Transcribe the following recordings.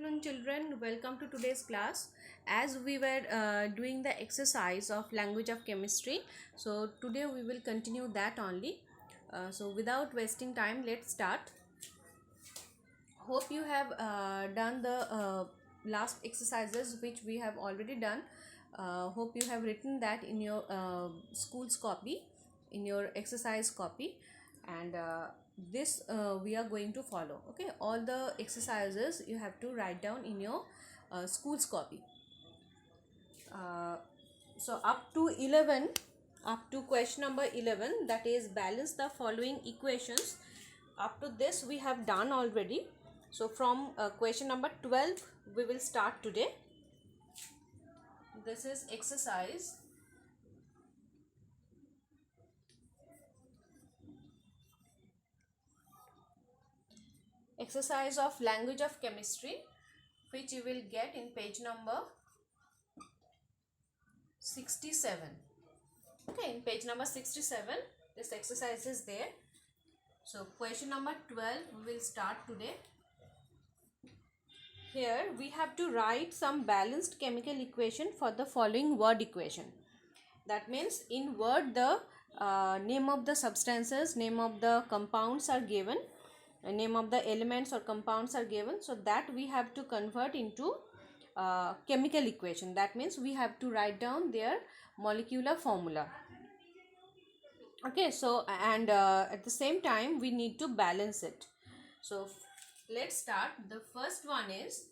afternoon, children. Welcome to today's class. As we were doing the exercise of language of chemistry, so today we will continue that only. So without wasting time, let's start. Hope you have done the last exercises which we have already done. Hope you have written that in your school's copy, in your exercise copy, and this we are going to follow. Okay, all the exercises you have to write down in your school's copy. So up to 11, up to question number 11, that is balance the following equations. Up to this we have done already. So from question number 12 we will start today. This is exercise of language of chemistry, which you will get in page number 67. Okay, in page number 67 this exercise is there. So question number 12 we will start today. Here we have to write some balanced chemical equation for the following word equation. That means in word the name of the substances, name of the compounds are given, name of the elements or compounds are given. So that we have to convert into chemical equation. That means we have to write down their molecular formula. Okay, so and at the same time we need to balance it. So let's start. The first one is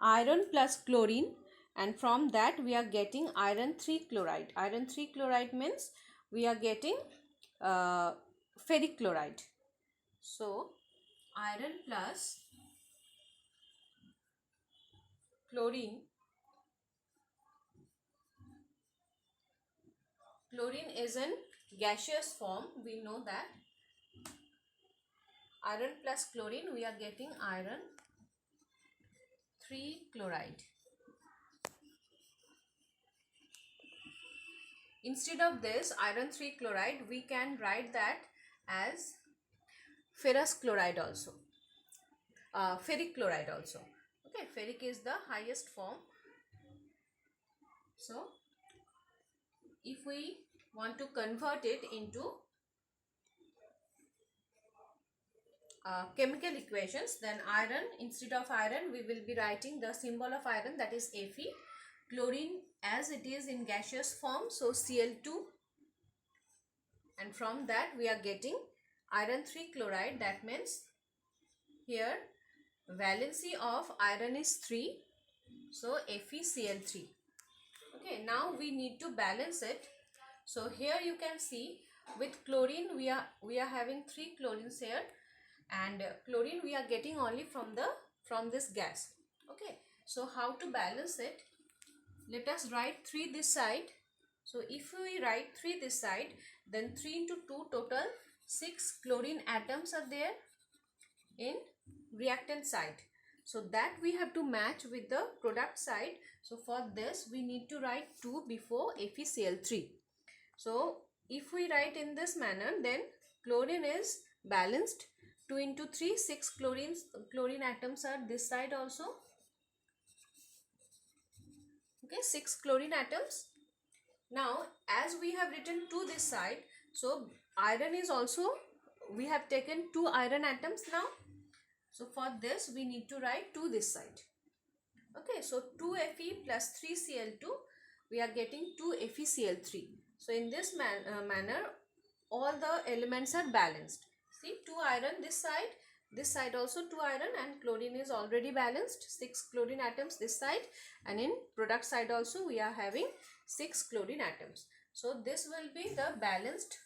iron plus chlorine, and from that we are getting iron 3 chloride. Iron 3 chloride means we are getting ferric chloride. So iron plus chlorine. Chlorine is in gaseous form, we know that. Iron plus chlorine, we are getting iron 3 chloride. Instead of this iron 3 chloride, we can write that as ferrous chloride also, ferric chloride also. Okay, ferric is the highest form. So if we want to convert it into chemical equations, then iron, instead of iron we will be writing the symbol of iron, that is Fe. Chlorine, as it is in gaseous form, so Cl2, and from that we are getting iron 3 chloride. That means here valency of iron is 3, so FeCl3. Okay, now we need to balance it. So here you can see with chlorine we are having 3 chlorines here, and chlorine we are getting only from this gas. Okay, so how to balance it? Let us write 3 this side. So if we write 3 this side, then 3 into 2 total 6 chlorine atoms are there in reactant side. So that we have to match with the product side. So for this we need to write 2 before FeCl3. So if we write in this manner, then chlorine is balanced. 2 into 3, 6 chlorine atoms are this side also. Okay, 6 chlorine atoms. Now as we have written 2 this side, so iron is also, we have taken 2 iron atoms now. So for this we need to write 2 this side. Okay, so 2 Fe plus 3 Cl2, we are getting 2 FeCl3. So in this manner all the elements are balanced. See, 2 iron this side also 2 iron, and chlorine is already balanced, 6 chlorine atoms this side, and in product side also we are having 6 chlorine atoms. So this will be the balanced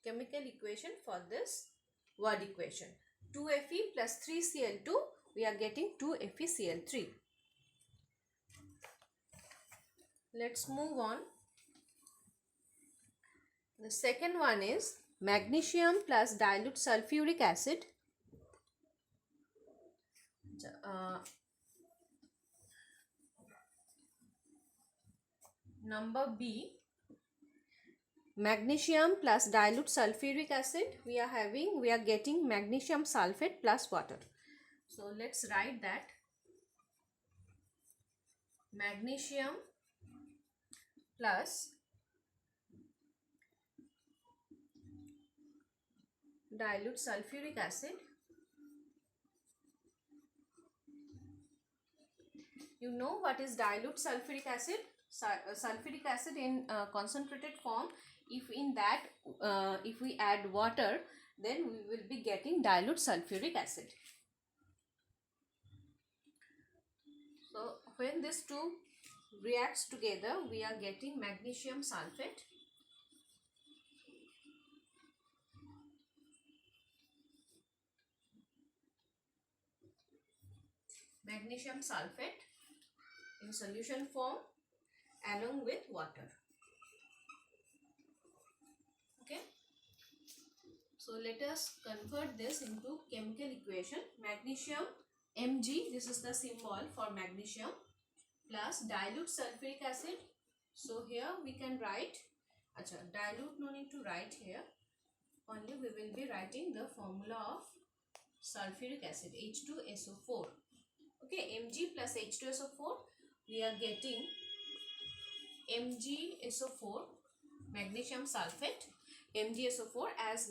chemical equation for this word equation. 2 Fe plus 3 Cl2, we are getting 2 FeCl3. Let's move on. The second one is magnesium plus dilute sulfuric acid. Number B, magnesium plus dilute sulfuric acid, we are getting magnesium sulfate plus water. So let's write that. magnesium plus dilute sulfuric acid. You know what is dilute sulfuric acid? Sulfuric acid in concentrated form, if in that if we add water, then we will be getting dilute sulfuric acid. So when these two reacts together, we are getting magnesium sulfate. Magnesium sulfate in solution form along with water. Okay. So let us convert this into chemical equation. Magnesium Mg, this is the symbol for magnesium, plus dilute sulfuric acid. So here we can write, dilute no need to write here, only we will be writing the formula of sulfuric acid, H2SO4. Okay, Mg plus H2SO4, we are getting MgSO4, magnesium sulfate, MgSO4, as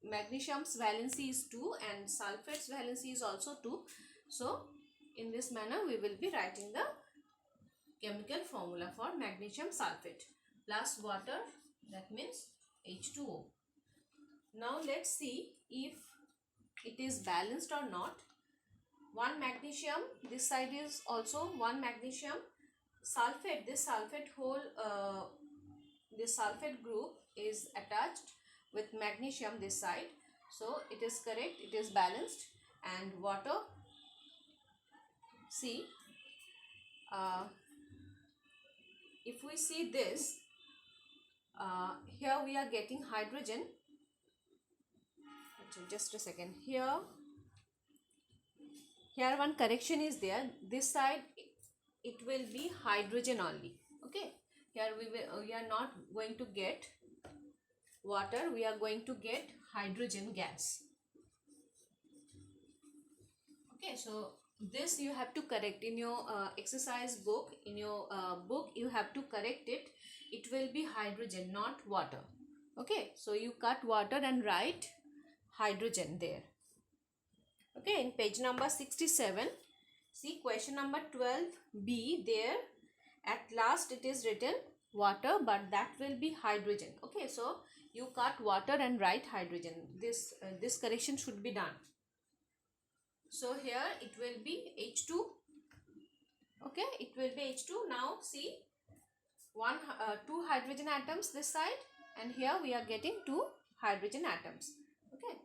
magnesium's valency is 2 and sulfate's valency is also 2. So in this manner we will be writing the chemical formula for magnesium sulfate plus water, that means H2O. Now let's see if it is balanced or not. One magnesium, this side is also one magnesium. Sulfate, this sulfate this sulfate group is attached with magnesium this side, so it is correct, it is balanced. And water, see, if we see this, here we are getting hydrogen. Just a second, here one correction is there. This side it will be hydrogen only. Okay, here we are not going to get water, we are going to get hydrogen gas. Okay, so this you have to correct in your exercise book. In your book you have to correct it. It will be hydrogen, not water. Okay, so you cut water and write hydrogen there. Okay, in page number 67, see question number 12b, there at last it is written water, but that will be hydrogen. Okay, so you cut water and write hydrogen. This correction should be done. So here it will be H2. Okay, it will be H2. Now see, two hydrogen atoms this side, and here we are getting 2 hydrogen atoms. Okay,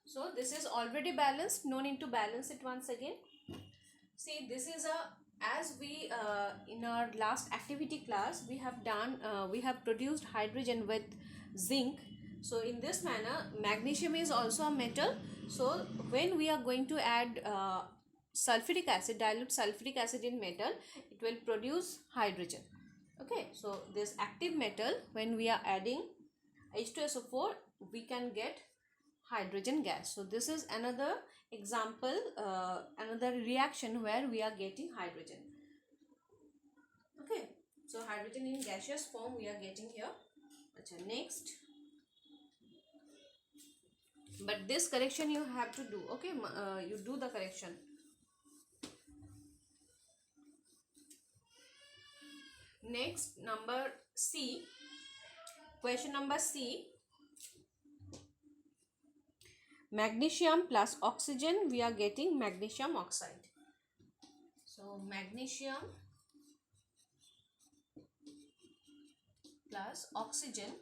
so this is already balanced, no need to balance it once again. See, this is as we in our last activity class we have done, we have produced hydrogen with zinc. So in this manner, magnesium is also a metal. So when we are going to add sulfuric acid, dilute sulfuric acid in metal, it will produce hydrogen. Okay, so this active metal, when we are adding H2SO4, we can get hydrogen gas. So this is another example, another reaction where we are getting hydrogen. Okay, so hydrogen in gaseous form we are getting here. Next, but this correction you have to do. Okay, you do the correction. Next, number C, question number C, magnesium plus oxygen, we are getting magnesium oxide. So magnesium plus oxygen,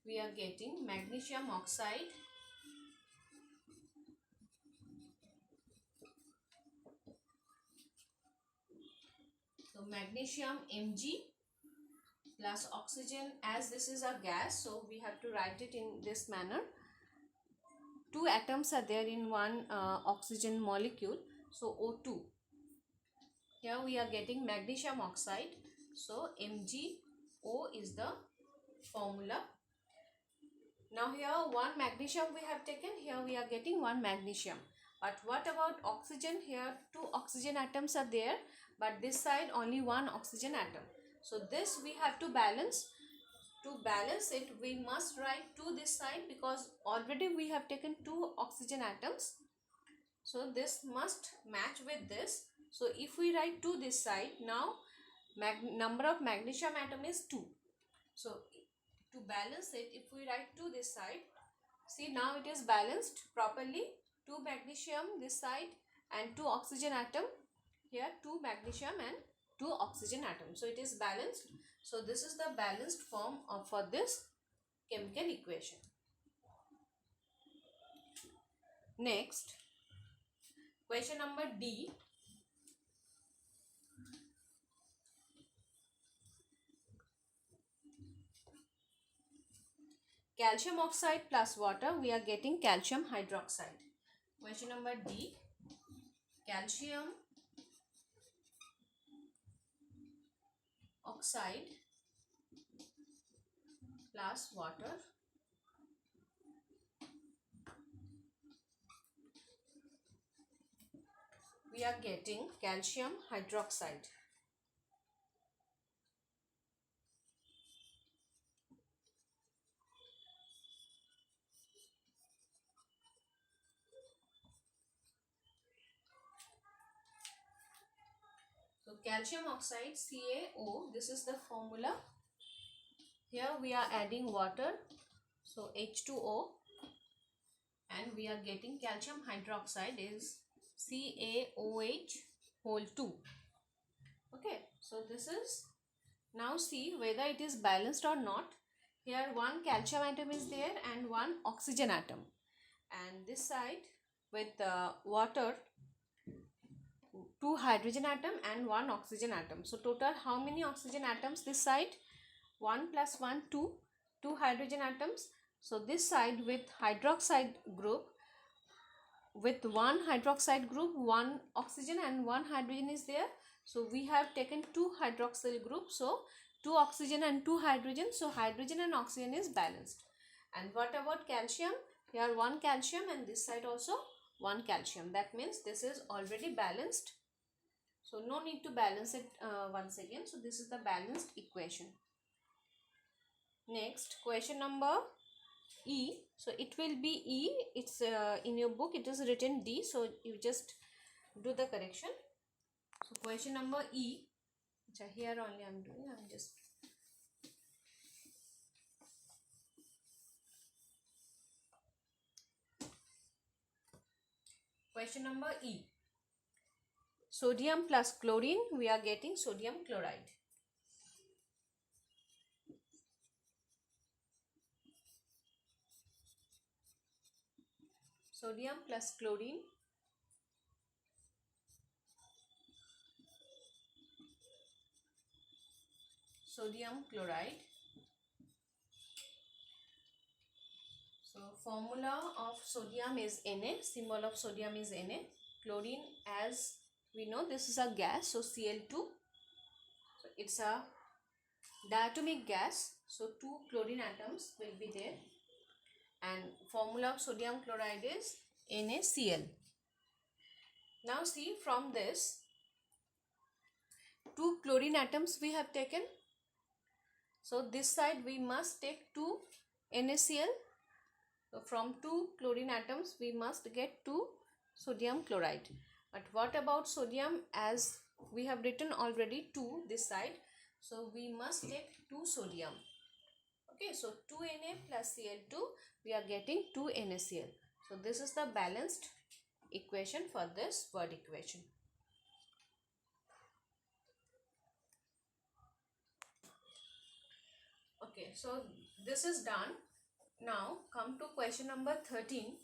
we are getting magnesium oxide. So magnesium Mg plus oxygen, as this is a gas, so we have to write it in this manner. 2 atoms are there in one oxygen molecule, so O2. Here we are getting magnesium oxide, so MgO is the formula. Now here one magnesium we have taken, here we are getting one magnesium. But what about oxygen? Here two oxygen atoms are there, but this side only one oxygen atom. So this we have to balance. To balance it, we must write 2 this side because already we have taken 2 oxygen atoms. So this must match with this. So if we write 2 this side, now number of magnesium atom is 2. So to balance it, if we write 2 this side, see now it is balanced properly. 2 magnesium this side and 2 oxygen atom. Here 2 magnesium and 2 oxygen atom. So it is balanced. So this is the balanced form for this chemical equation. Next, question number D. Calcium oxide plus water, we are getting calcium hydroxide. Question number D. Calcium oxide plus water, we are getting calcium hydroxide. So calcium oxide CaO, this is the formula. Here we are adding water, so H2O, and we are getting calcium hydroxide is CaOH whole 2. Okay, so this is, now see whether it is balanced or not. Here one calcium atom is there and one oxygen atom, and this side with water 2 hydrogen atom and 1 oxygen atom. So total how many oxygen atoms this side? 1 plus 1 2 hydrogen atoms. So this side with hydroxide group, with 1 hydroxide group, 1 oxygen and 1 hydrogen is there. So we have taken 2 hydroxyl groups, so 2 oxygen and 2 hydrogen. So hydrogen and oxygen is balanced. And what about calcium? Here 1 calcium and this side also 1 calcium. That means this is already balanced. So no need to balance it once again. So this is the balanced equation. Next, question number E. So it will be E. It's in your book it is written D. So you just do the correction. So question number E. Here only I am doing. I am just. Question number E. Sodium plus chlorine, we are getting sodium chloride. Sodium plus chlorine. Sodium chloride. So formula of sodium is Na, symbol of sodium is Na. Chlorine, as we know, this is a gas, so Cl2. So it's a diatomic gas, so 2 chlorine atoms will be there. And formula of sodium chloride is NaCl. Now see, from this 2 chlorine atoms we have taken. So this side we must take 2 NaCl. So from 2 chlorine atoms we must get 2 sodium chloride. But what about sodium? As we have written already 2 this side. So we must take 2 sodium. Okay, so 2 Na plus Cl2, we are getting 2 NaCl. So this is the balanced equation for this word equation. Okay, so this is done. Now come to question number 13.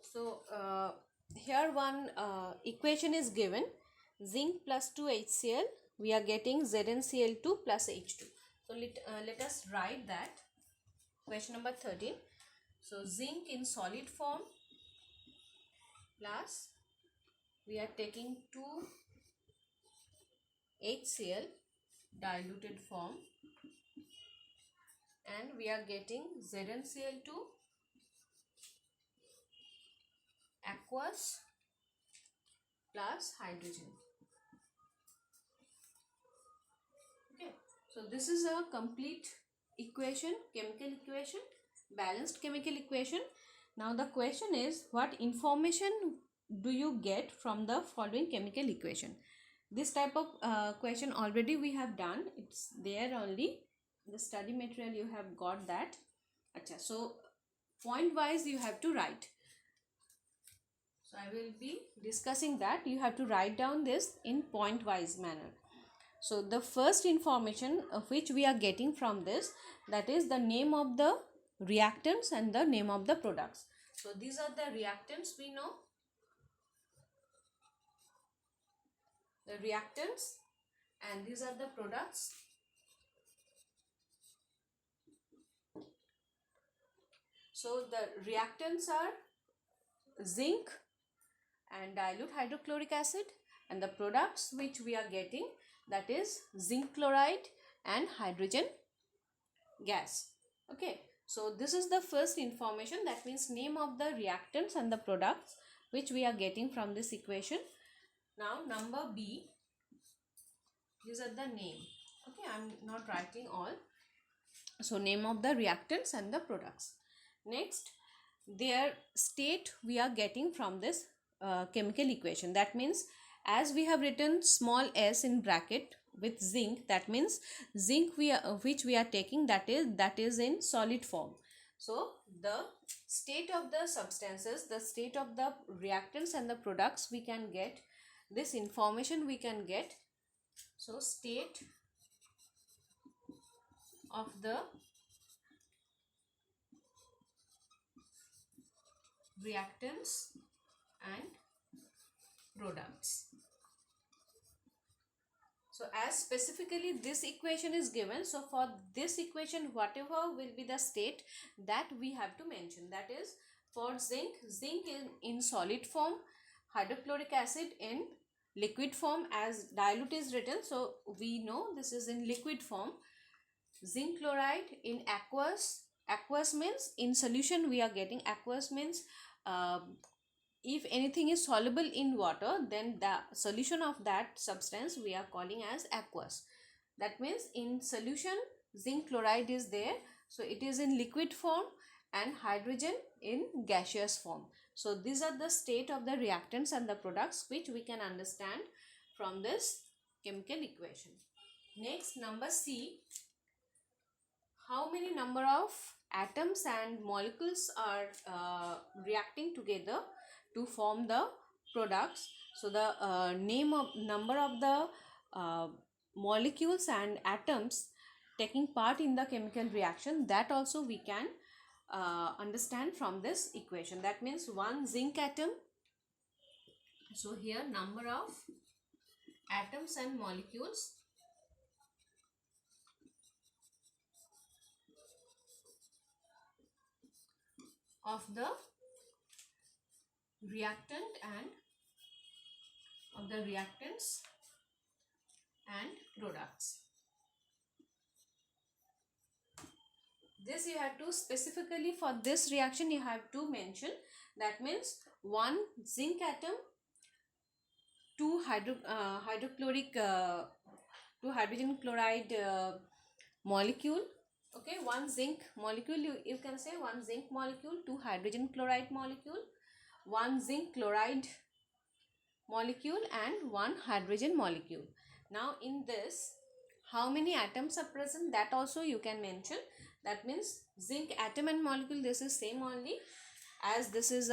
So here one equation is given. Zinc plus 2 HCl, we are getting ZnCl2 plus H2. So let us write that. Question number 13. So zinc in solid form plus we are taking 2 HCl diluted form, and we are getting ZnCl2 aqueous plus hydrogen. Okay, so this is a complete equation, chemical equation, balanced chemical equation. Now the question is, what information do you get from the following chemical equation? This type of question already we have done. It's there only. The study material you have got that. Achha, so point wise you have to write. So I will be discussing that. You have to write down this in point wise manner. So the first information of which we are getting from this, that is the name of the reactants and the name of the products. So these are the reactants we know. The reactants, and these are the products. So the reactants are zinc and dilute hydrochloric acid, and the products which we are getting, that is zinc chloride and hydrogen gas. Okay, so this is the first information, that means name of the reactants and the products which we are getting from this equation. Now number B, these are the name. Okay, I am not writing all. So name of the reactants and the products. Next, their state we are getting from this chemical equation. That means as we have written small s in bracket with zinc, that means zinc which we are taking, that is in solid form. So the state of the substances, the state of the reactants and the products, we can get this information, we can get. So state of the reactants and products. So as specifically this equation is given, so for this equation whatever will be the state that we have to mention, that is for zinc in solid form, hydrochloric acid in liquid form, as dilute is written, so we know this is in liquid form. Zinc chloride in aqueous. Aqueous means in solution we are getting. Aqueous means if anything is soluble in water, then the solution of that substance we are calling as aqueous. That means in solution zinc chloride is there, so it is in liquid form, and hydrogen in gaseous form. So these are the state of the reactants and the products which we can understand from this chemical equation. Next, number C, how many number of atoms and molecules are reacting together to form the products. So the number of the molecules and atoms taking part in the chemical reaction, that also we can understand from this equation. That means one zinc atom. So here number of atoms and molecules of the reactant and of the reactants and products. This you have to specifically, for this reaction you have to mention, that means one zinc atom, two hydrogen chloride molecule. Okay, one zinc molecule, you can say one zinc molecule, two hydrogen chloride molecule, one zinc chloride molecule, and one hydrogen molecule. Now in this, how many atoms are present, that also you can mention. That means zinc atom and molecule, this is same only, as this is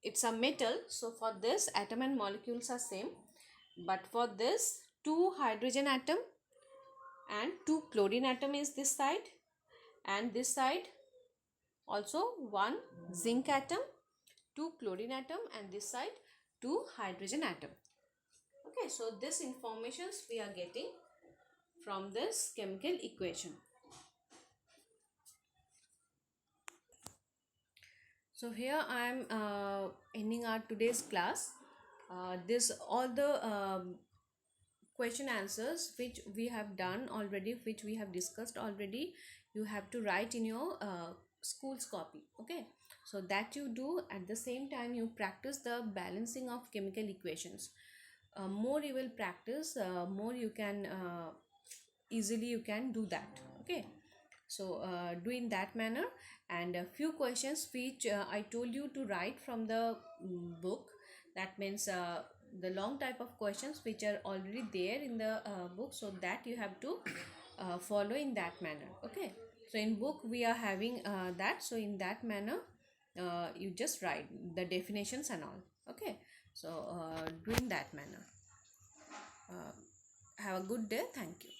it's a metal, so for this atom and molecules are same. But for this, two hydrogen atom and two chlorine atom is this side, and this side also one zinc atom, two chlorine atom, and this side two hydrogen atom. Okay, so this informations we are getting from this chemical equation. So here I am ending our today's class. this all the question answers which we have done already, which we have discussed already, you have to write in your school's copy. Okay, so that you do. At the same time, you practice the balancing of chemical equations. More you will practice, more you can easily you can do that. Okay, so do in that manner. And a few questions which I told you to write from the book. That means the long type of questions which are already there in the book, so that you have to follow in that manner. Okay, so in book we are having that, so in that manner you just write the definitions and all. Okay, so do in that manner. uh, have a good day. Thank you.